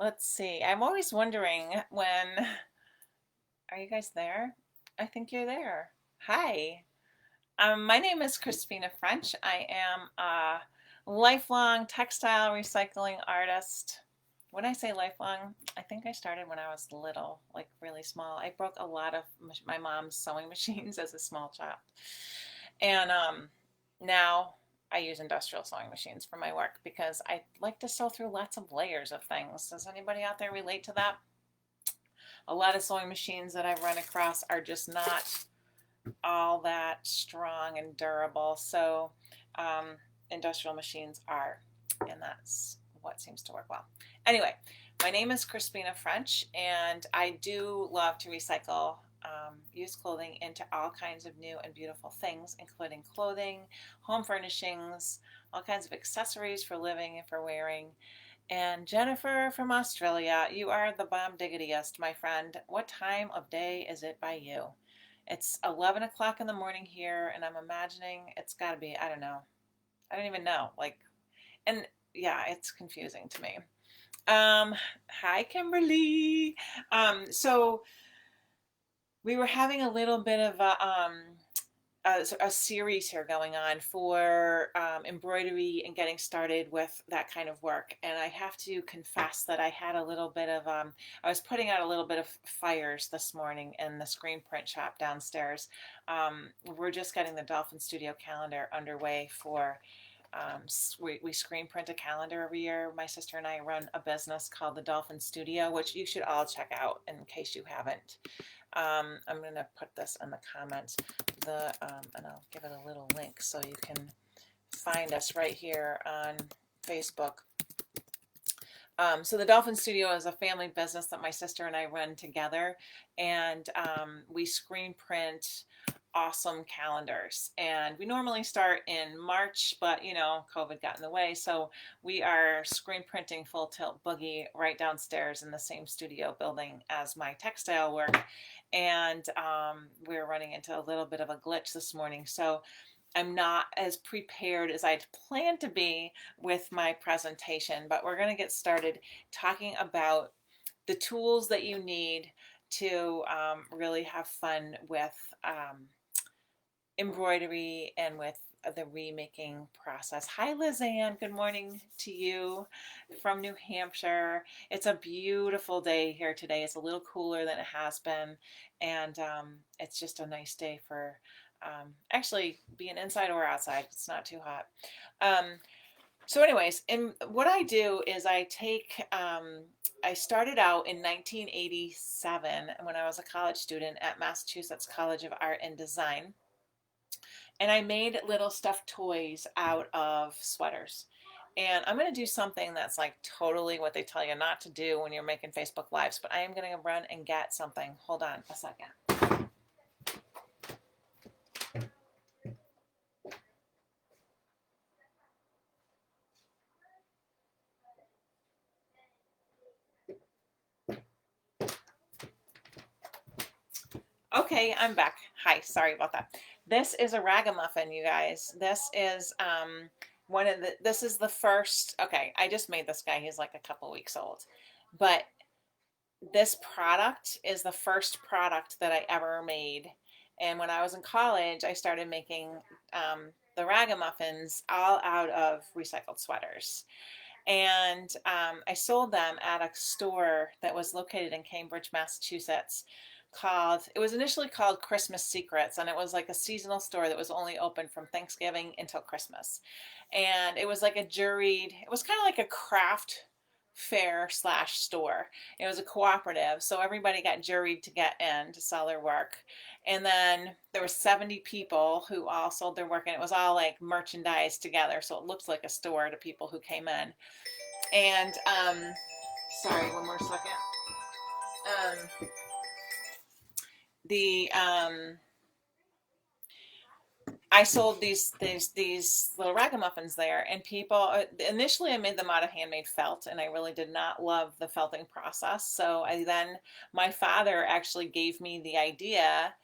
Let's see. I'm always wondering when. Are you guys there? I think you're there. Hi. My name is Christina French. I am a lifelong textile recycling artist. When I say lifelong, I think I started when I was little, like really small. I broke a lot of my mom's sewing machines as a small child. And now I use industrial sewing machines for my work because I like to sew through lots of layers of things. Does anybody out there relate to that? A lot of sewing machines that I've run across are just not all that strong and durable. So um, industrial machines are, and that's what seems to work well. Anyway, my name is Christina French, and I do love to recycle used clothing into all kinds of new and beautiful things, including clothing, home furnishings, all kinds of accessories for living and for wearing. And Jennifer from Australia, you are the bomb diggityest, my friend. What time of day is it by you? It's 11 o'clock in the morning here, and I'm imagining it's got to be, I don't know. I don't even know. And yeah, it's confusing to me. Hi, Kimberly. So we were having a little bit of a series here going on for embroidery and getting started with that kind of work. And I have to confess that I had a little bit of, I was putting out a little bit of fires this morning in the screen print shop downstairs. We're just getting the Dolphin Studio calendar underway for, we screen print a calendar every year. My sister and I run a business called the Dolphin Studio, which you should all check out in case you haven't. I'm going to put this in the comments, and I'll give it a little link so you can find us right here on Facebook. So the Dolphin Studio is a family business that my sister and I run together, and we screen print awesome calendars. And we normally start in March, but you know, COVID got in the way, so we are screen printing Full Tilt Boogie right downstairs in the same studio building as my textile work. And we're running into a little bit of a glitch this morning, so I'm not as prepared as I'd planned to be with my presentation, but we're going to get started talking about the tools that you need to really have fun with embroidery and with the remaking process. Hi, Lizanne. Good morning to you from New Hampshire. It's a beautiful day here today. It's a little cooler than it has been, and it's just a nice day for actually being inside or outside. It's not too hot. So anyways, what I do is I started out in 1987 when I was a college student at Massachusetts College of Art and Design. And I made little stuffed toys out of sweaters. And I'm going to do something that's like totally what they tell you not to do when you're making Facebook Lives, but I am going to run and get something. Hold on a second. Okay, I'm back. Hi, sorry about that. This is a ragamuffin, you guys. This is this is the first, okay, I just made this guy. He's like a couple weeks old. But this product is the first product that I ever made. And when I was in college, I started making the ragamuffins all out of recycled sweaters. And I sold them at a store that was located in Cambridge, Massachusetts, it was initially called Christmas Secrets, and it was like a seasonal store that was only open from Thanksgiving until Christmas. And it was like it was kind of like a craft fair slash store. It was a cooperative, so everybody got juried to get in to sell their work. And then there were 70 people who all sold their work, and it was all like merchandise together, so it looked like a store to people who came in. And sorry, one more second. The I sold these little ragamuffins there, and people initially I made them out of handmade felt, and I really did not love the felting process. So my father actually gave me the idea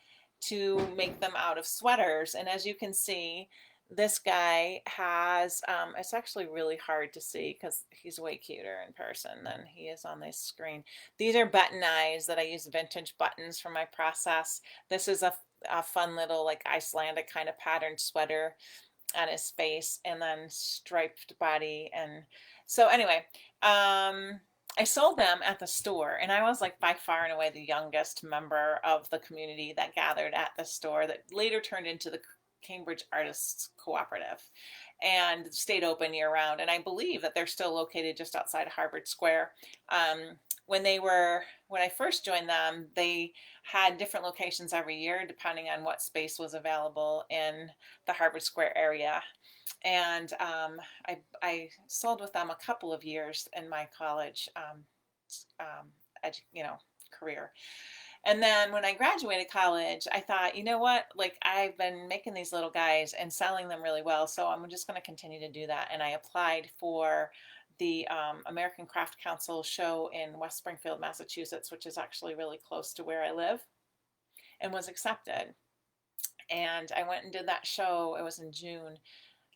to make them out of sweaters, and as you can see, this guy has, it's actually really hard to see because he's way cuter in person than he is on this screen. These are button eyes that I use vintage buttons for my process. This is a fun little like Icelandic kind of patterned sweater on his face, and then striped body. And so anyway, I sold them at the store, and I was like by far and away the youngest member of the community that gathered at the store that later turned into the Cambridge Artists Cooperative and stayed open year round. And I believe that they're still located just outside Harvard Square. When I first joined them, they had different locations every year depending on what space was available in the Harvard Square area. And I sold with them a couple of years in my college, career. And then when I graduated college, I thought, you know what? Like, I've been making these little guys and selling them really well, so I'm just going to continue to do that. And I applied for the American Craft Council show in West Springfield, Massachusetts, which is actually really close to where I live, and was accepted. And I went and did that show. It was in June,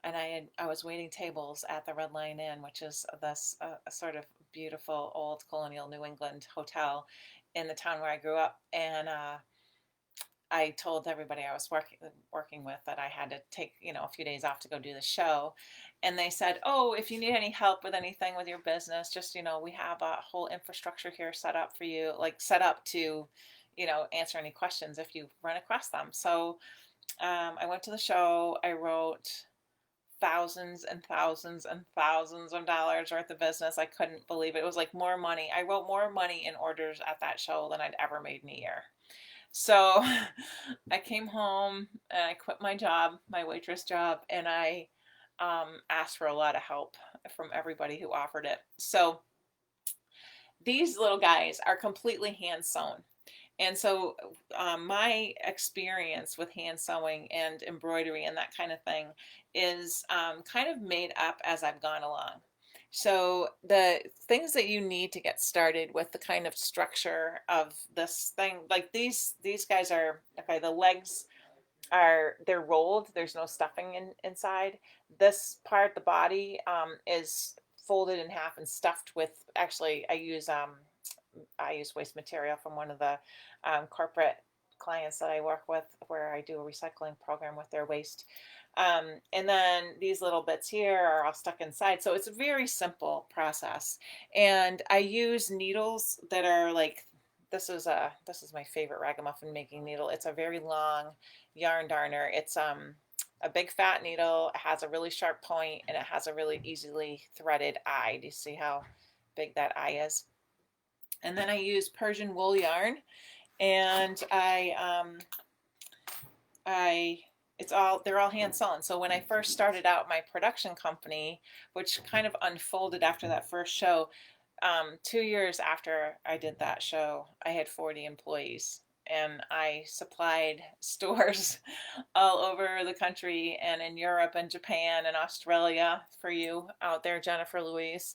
and I was waiting tables at the Red Lion Inn, which is this a sort of beautiful old colonial New England hotel in the town where I grew up. And I told everybody I was working with that I had to take a few days off to go do the show. And they said, oh, if you need any help with anything with your business, just we have a whole infrastructure here set up for you, like set up to answer any questions if you run across them. So I went to the show. I wrote thousands and thousands and thousands of dollars worth of business. I couldn't believe it. It was like more money. I wrote more money in orders at that show than I'd ever made in a year. So I came home and I quit my job, my waitress job, and I asked for a lot of help from everybody who offered it. So these little guys are completely hand sewn. And so my experience with hand sewing and embroidery and that kind of thing is kind of made up as I've gone along. So the things that you need to get started with the kind of structure of this thing, like these guys are, okay, the legs they're rolled. There's no stuffing inside. This part, the body, is folded in half and stuffed with, actually, I use waste material from one of the corporate clients that I work with, where I do a recycling program with their waste. And then these little bits here are all stuck inside. So it's a very simple process. And I use needles that are like, this is my favorite ragamuffin making needle. It's a very long yarn darner. It's a big fat needle. It has a really sharp point, and it has a really easily threaded eye. Do you see how big that eye is? And then I use Persian wool yarn, and they're all hand sewn. So when I first started out my production company, which kind of unfolded after that first show, 2 years after I did that show, I had 40 employees, and I supplied stores all over the country and in Europe and Japan and Australia, for you out there, Jennifer Louise.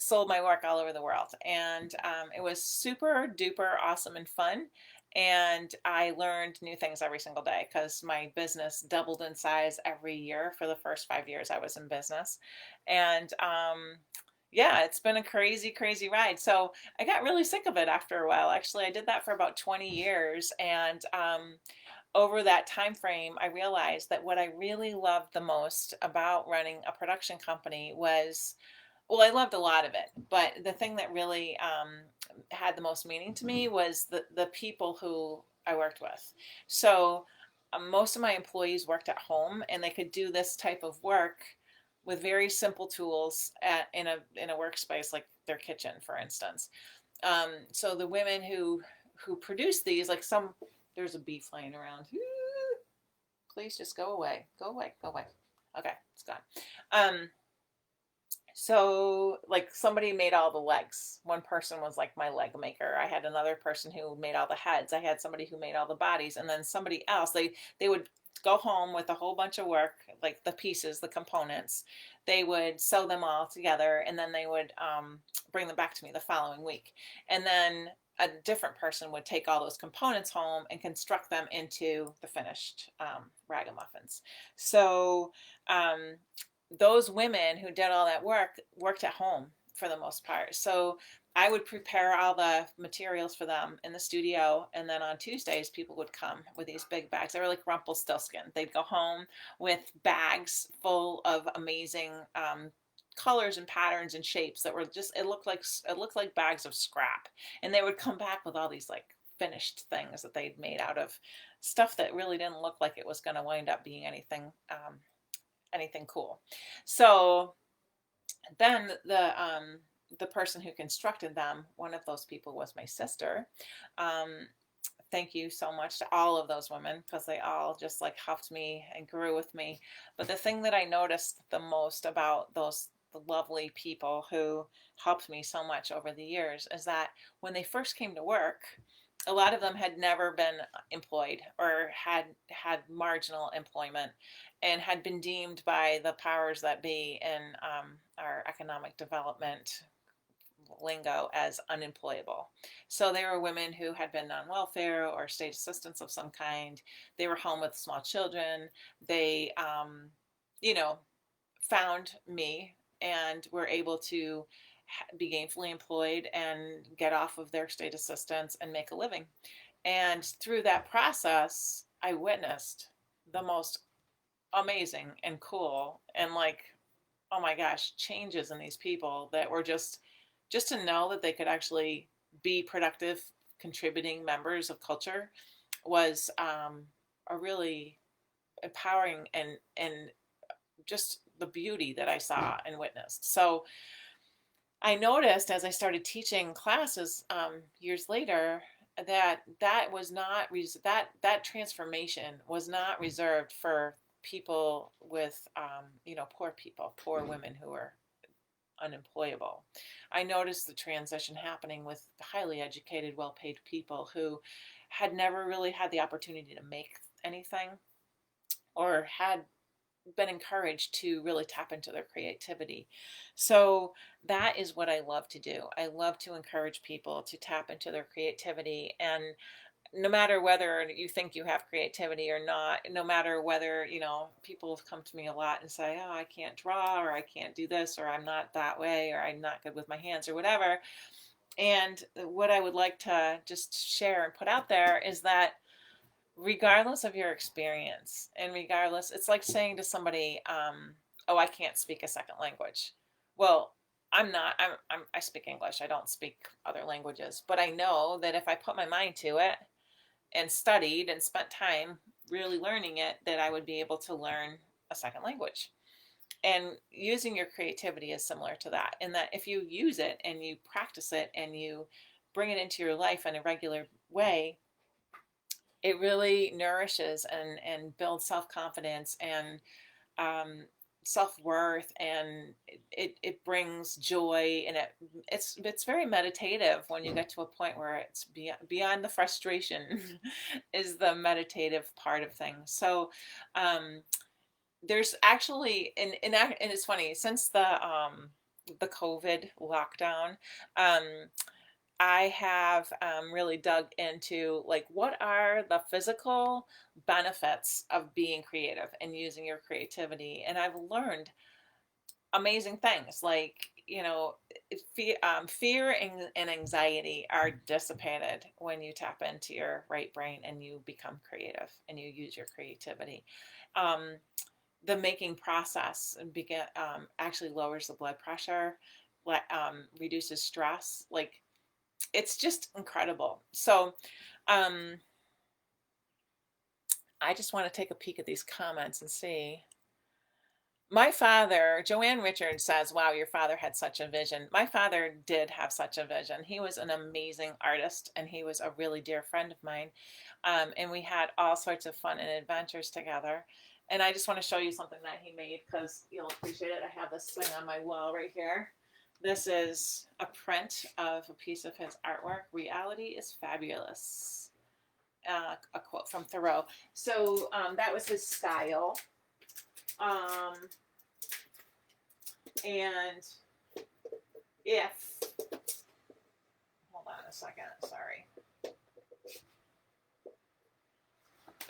Sold my work all over the world, and it was super duper awesome and fun. And I learned new things every single day because my business doubled in size every year for the first 5 years I was in business. And yeah, it's been a crazy, crazy ride. So I got really sick of it after a while. Actually, I did that for about 20 years. And over that time frame, I realized that what I really loved the most about running a production company was, well, I loved a lot of it, but the thing that really had the most meaning to me was the people who I worked with. So most of my employees worked at home, and they could do this type of work with very simple tools in a workspace like their kitchen, for instance. So the women who produce these, like there's a bee flying around. Please just go away, go away, go away. Okay, it's gone. So like somebody made all the legs. One person was like my leg maker. I had another person who made all the heads. I had somebody who made all the bodies, and then somebody else, they would go home with a whole bunch of work, like the pieces, the components. They would sew them all together, and then they would bring them back to me the following week. And then a different person would take all those components home and construct them into the finished ragamuffins. So those women who did all that work worked at home for the most part. So I would prepare all the materials for them in the studio, and then on Tuesdays, people would come with these big bags. They were like Rumpelstiltskin. They'd go home with bags full of amazing colors and patterns and shapes that were just it looked like bags of scrap, and they would come back with all these like finished things that they'd made out of stuff that really didn't look like it was going to wind up being anything cool. So then the person who constructed them, one of those people was my sister. Thank you so much to all of those women, because they all just like helped me and grew with me. But the thing that I noticed the most about those the lovely people who helped me so much over the years is that when they first came to work, a lot of them had never been employed or had marginal employment and had been deemed by the powers that be in our economic development lingo as unemployable. So they were women who had been on welfare or state assistance of some kind. They were home with small children. They, found me and were able to be gainfully employed and get off of their state assistance and make a living. And through that process, I witnessed the most amazing and cool and like, oh my gosh, changes in these people that were just to know that they could actually be productive, contributing members of culture was a really empowering and just the beauty that I saw and witnessed. So I noticed as I started teaching classes years later that was not that transformation was not reserved for people with poor women who were unemployable. I noticed the transition happening with highly educated, well-paid people who had never really had the opportunity to make anything or had been encouraged to really tap into their creativity. So that is what I love to do. I love to encourage people to tap into their creativity, and no matter whether you think you have creativity or not, no matter whether, people have come to me a lot and say, oh, I can't draw, or I can't do this, or I'm not that way, or I'm not good with my hands, or whatever. And what I would like to just share and put out there is that regardless of your experience, and regardless, it's like saying to somebody, oh, I can't speak a second language. Well, I speak English. I don't speak other languages, but I know that if I put my mind to it and studied and spent time really learning it, that I would be able to learn a second language. And using your creativity is similar to that, in that if you use it and you practice it and you bring it into your life in a regular way, it really nourishes and builds self-confidence and self-worth, and it brings joy, and it's very meditative when you get to a point where it's beyond the frustration is the meditative part of things. So there's actually and it's funny, since the COVID lockdown, I have really dug into like what are the physical benefits of being creative and using your creativity, and I've learned amazing things like fear and anxiety are dissipated when you tap into your right brain and you become creative and you use your creativity. The making process actually lowers the blood pressure, reduces stress, like it's just incredible. So I just want to take a peek at these comments and see. My father, Joanne Richards, says, wow, your father had such a vision. My father did have such a vision. He was an amazing artist, and he was a really dear friend of mine. And we had all sorts of fun and adventures together. And I just want to show you something that he made, because you'll appreciate it. I have this thing on my wall right here. This is a print of a piece of his artwork. Reality is fabulous. A quote from Thoreau. So that was his style. And if, hold on a second, sorry.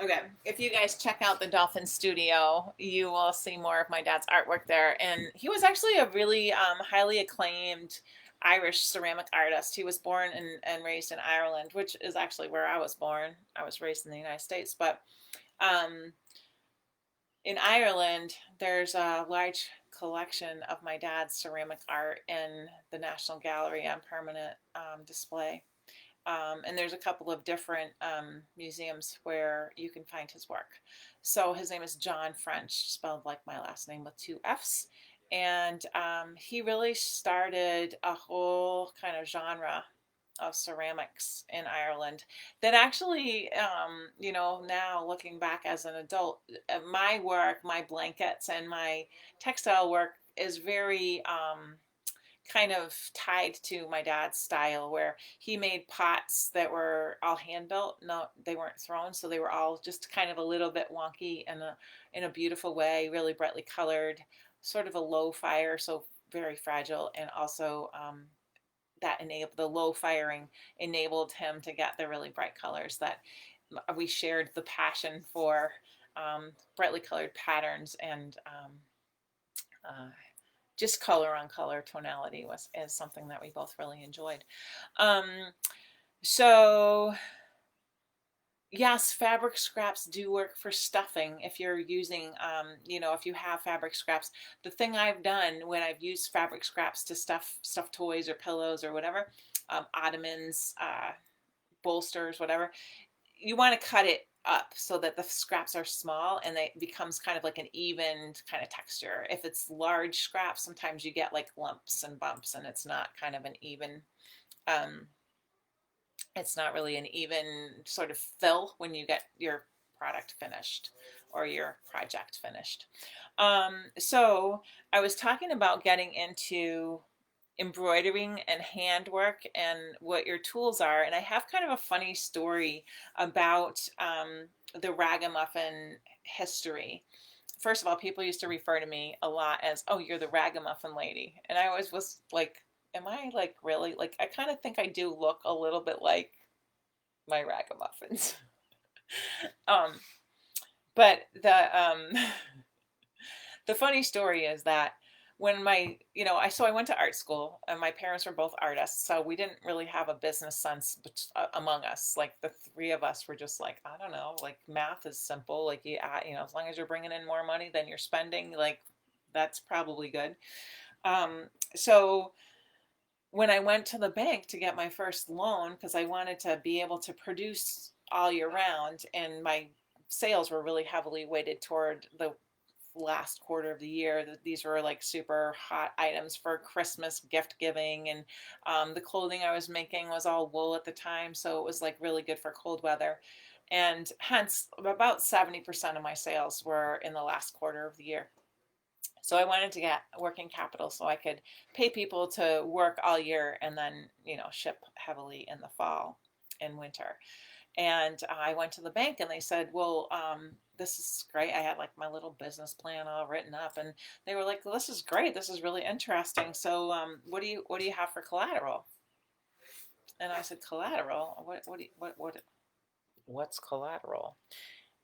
Okay, if you guys check out the Dolphin Studio, you will see more of my dad's artwork there. And he was actually a really highly acclaimed Irish ceramic artist. He was born and raised in Ireland, which is actually where I was born. I was raised in the United States, but um, in Ireland, there's a large collection of my dad's ceramic art in the National Gallery on permanent display. And there's a couple of different museums where you can find his work. So his name is John French, spelled like my last name with two F's. And he really started a whole kind of genre of ceramics in Ireland that actually, now looking back as an adult, my work, my blankets, and my textile work is very kind of tied to my dad's style, where he made pots that were all hand built. No, they weren't thrown, so they were all just kind of a little bit wonky in a beautiful way, really brightly colored, sort of a low fire, so very fragile, and also that enabled the low firing enabled him to get the really bright colors that we shared the passion for brightly colored patterns and just color on color tonality is something that we both really enjoyed. Um, so yes, fabric scraps do work for stuffing if you're using, if you have fabric scraps. The thing I've done when I've used fabric scraps to stuff toys or pillows or whatever, ottomans, bolsters, whatever, you want to cut it up so that the scraps are small and it becomes kind of like an even kind of texture. If it's large scraps, sometimes you get like lumps and bumps and it's not kind of an even um, it's not really an even sort of fill when you get your product finished or your project finished. So I was talking about getting into embroidering and handwork and what your tools are. And I have kind of a funny story about the ragamuffin history. First of all, people used to refer to me a lot as, oh, you're the ragamuffin lady. And I always was like, am I like really? Like, I kind of think I do look a little bit like my ragamuffins. um, but the funny story is that when I went to art school and my parents were both artists, so we didn't really have a business sense among us. Like the three of us were just like, I don't know, like math is simple. Like as long as you're bringing in more money than you're spending, like that's probably good. So when I went to the bank to get my first loan, because I wanted to be able to produce all year round, and my sales were really heavily weighted toward the last quarter of the year. These were like super hot items for Christmas gift giving, and the clothing I was making was all wool at the time, so it was like really good for cold weather. And hence, about 70% of my sales were in the last quarter of the year. So I wanted to get working capital so I could pay people to work all year and then, ship heavily in the fall and winter. And I went to the bank and they said, well, this is great. I had like my little business plan all written up, and they were like, well, this is great. This is really interesting. So what do you have for collateral? And I said, collateral? What's collateral?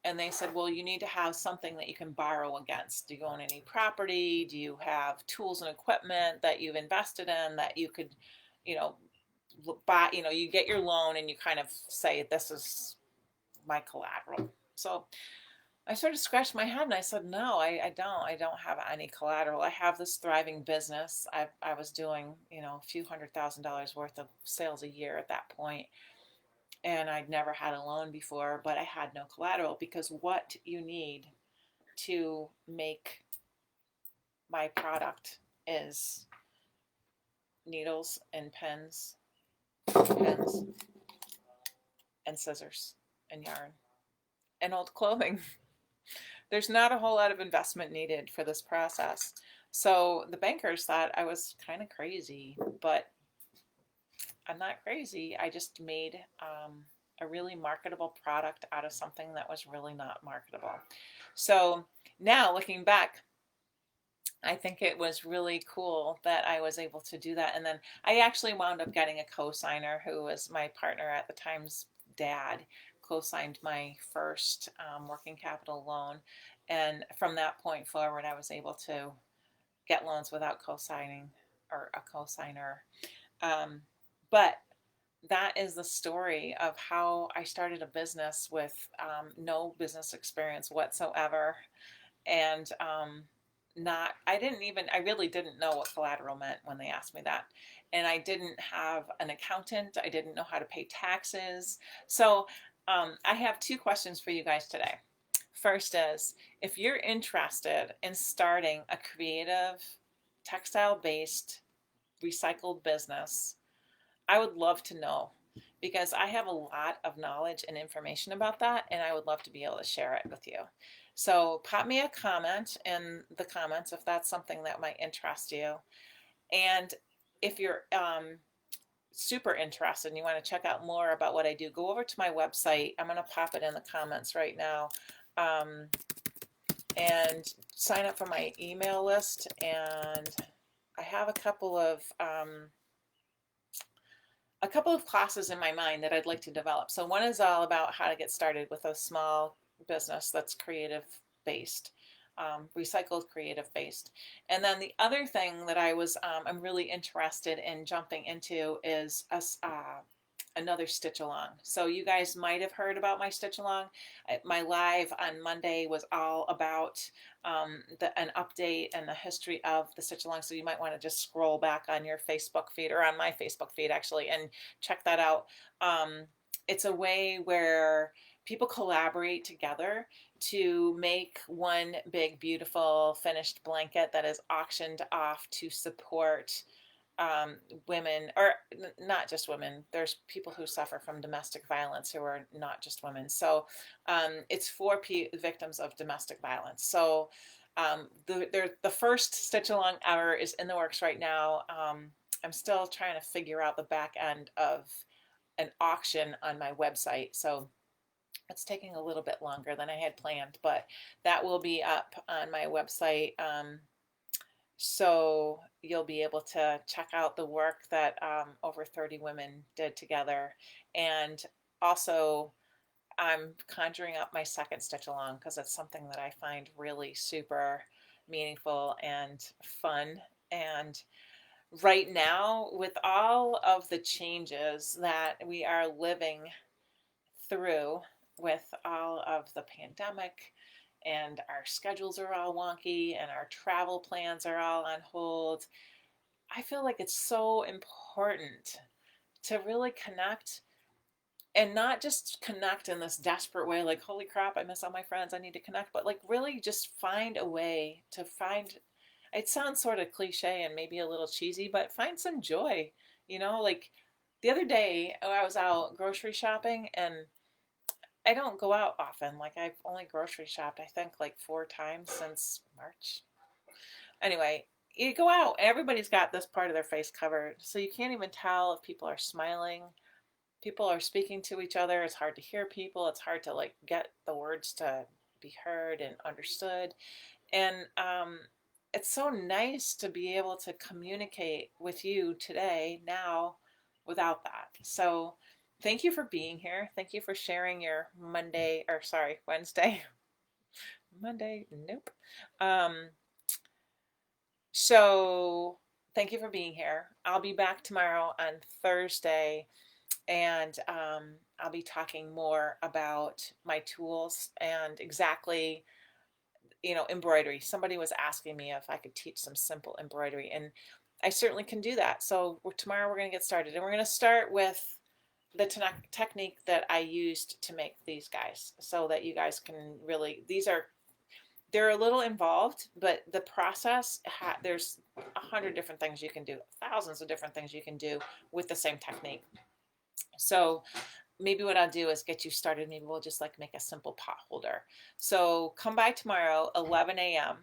And they said, well, you need to have something that you can borrow against. Do you own any property? Do you have tools and equipment that you've invested in that you could, you know, buy, you get your loan and you kind of say, this is my collateral. So I sort of scratched my head and I said, no, I don't have any collateral. I have this thriving business. I was doing, a few $100,000 worth of sales a year at that point, and I'd never had a loan before, but I had no collateral, because what you need to make my product is needles and pens and scissors and yarn and old clothing. There's not a whole lot of investment needed for this process. So the bankers thought I was kind of crazy, but I'm not crazy. I just made a really marketable product out of something that was really not marketable. So now looking back, I think it was really cool that I was able to do that. And then I actually wound up getting a co-signer who was my partner at the time's dad, co-signed my first working capital loan. And from that point forward, I was able to get loans without co-signing or a co-signer. Um, but that is the story of how I started a business with no business experience whatsoever. And I really didn't know what collateral meant when they asked me that. And I didn't have an accountant. I didn't know how to pay taxes. So I have two questions for you guys today. First is, if you're interested in starting a creative textile based recycled business, I would love to know, because I have a lot of knowledge and information about that, and I would love to be able to share it with you. So pop me a comment in the comments if that's something that might interest you. And if you're super interested and you want to check out more about what I do, go over to my website. I'm going to pop it in the comments right now. And sign up for my email list. And I have a couple of classes in my mind that I'd like to develop. So one is all about how to get started with a small business that's creative based, recycled creative based. And then the other thing that I'm really interested in jumping into is another stitch along. So you guys might have heard about my stitch along. My live on Monday was all about an update and the history of the stitch along. So you might want to just scroll back on your Facebook feed, or on my Facebook feed actually, and check that out. It's a way where people collaborate together to make one big beautiful finished blanket that is auctioned off to support women, or not just women. There's people who suffer from domestic violence who are not just women. So it's for victims of domestic violence. So the first stitch along ever is in the works right now. I'm still trying to figure out the back end of an auction on my website. So it's taking a little bit longer than I had planned, but that will be up on my website. So you'll be able to check out the work that over 30 women did together. And also, I'm conjuring up my second stitch along because it's something that I find really super meaningful and fun. And right now, with all of the changes that we are living through, with all of the pandemic, and our schedules are all wonky and our travel plans are all on hold, I feel like it's so important to really connect, and not just connect in this desperate way, like, holy crap, I miss all my friends, I need to connect, but like really just find a way to find, it sounds sort of cliche and maybe a little cheesy, but find some joy, like the other day I was out grocery shopping, and I don't go out often. Like, I've only grocery shopped, I think, like 4 times since March. Anyway, you go out, everybody's got this part of their face covered, so you can't even tell if people are smiling. People are speaking to each other. It's hard to hear people. It's hard to like get the words to be heard and understood. And it's so nice to be able to communicate with you today, now, without that. So thank you for being here. Thank you for sharing your Wednesday. Monday, nope. So thank you for being here. I'll be back tomorrow on Thursday, and I'll be talking more about my tools and exactly, embroidery. Somebody was asking me if I could teach some simple embroidery, and I certainly can do that. So tomorrow we're going to get started, and we're going to start with the technique that I used to make these guys, so that you guys can really, they're a little involved, but the process, there's 100 different things you can do, thousands of different things you can do with the same technique. So maybe what I'll do is get you started. Maybe we'll just like make a simple pot holder. So come by tomorrow, 11 a.m.,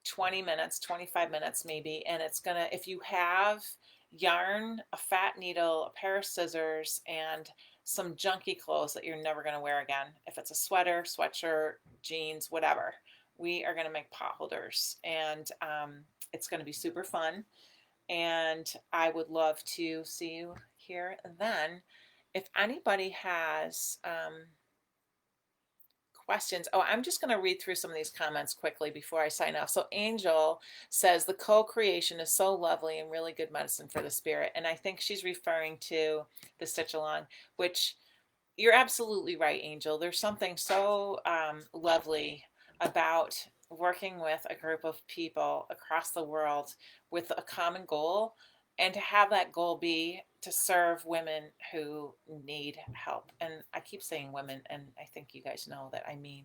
20 minutes, 25 minutes maybe. And it's gonna, if you have yarn, a fat needle, a pair of scissors, and some junky clothes that you're never gonna wear again, if it's a sweater, sweatshirt, jeans, whatever, we are gonna make pot holders. And it's gonna be super fun. And I would love to see you here then. if anybody has questions. Oh, I'm just going to read through some of these comments quickly before I sign off. So Angel says the co-creation is so lovely and really good medicine for the spirit. And I think she's referring to the stitch along, which you're absolutely right, Angel. There's something so lovely about working with a group of people across the world with a common goal, and to have that goal be to serve women who need help. And I keep saying women, and I think you guys know that I mean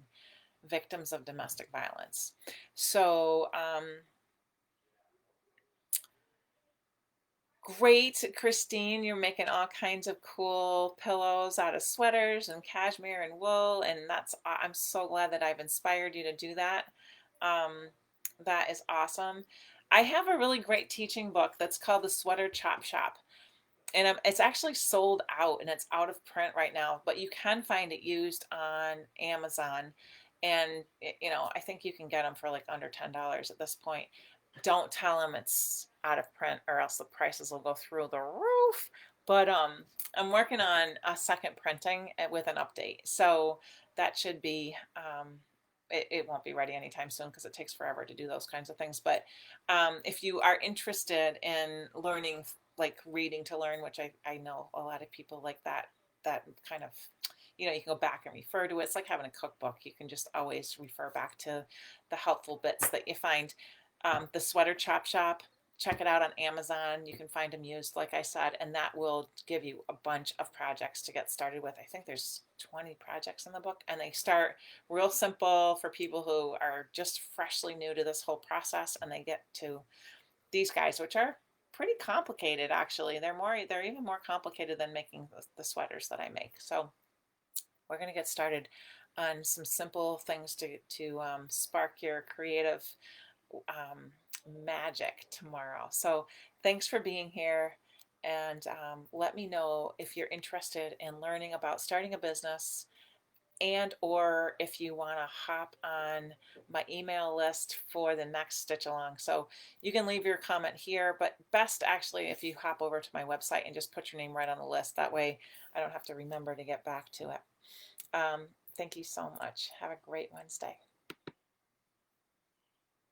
victims of domestic violence. So, great, Christine. You're making all kinds of cool pillows out of sweaters and cashmere and wool, and I'm so glad that I've inspired you to do that. Um, that is awesome. I have a really great teaching book that's called The Sweater Chop Shop, and it's actually sold out and it's out of print right now, but you can find it used on Amazon, and I think you can get them for like under $10 at this point. Don't tell them it's out of print or else the prices will go through the roof. But I'm working on a second printing with an update, so that should be it won't be ready anytime soon because it takes forever to do those kinds of things. But if you are interested in learning, like reading to learn, which I know a lot of people like that kind of, you can go back and refer to it. It's like having a cookbook. You can just always refer back to the helpful bits that you find. The Sweater Chop Shop, check it out on Amazon. You can find them used, like I said, and that will give you a bunch of projects to get started with. I think there's 20 projects in the book, and they start real simple for people who are just freshly new to this whole process, and they get to these guys, which are pretty complicated actually. They're even more complicated than making the sweaters that I make. So we're going to get started on some simple things to spark your creative um, magic tomorrow. So thanks for being here, and let me know if you're interested in learning about starting a business, and or if you want to hop on my email list for the next stitch along. So you can leave your comment here, but best actually if you hop over to my website and just put your name right on the list. That way I don't have to remember to get back to it. Thank you so much. Have a great Wednesday.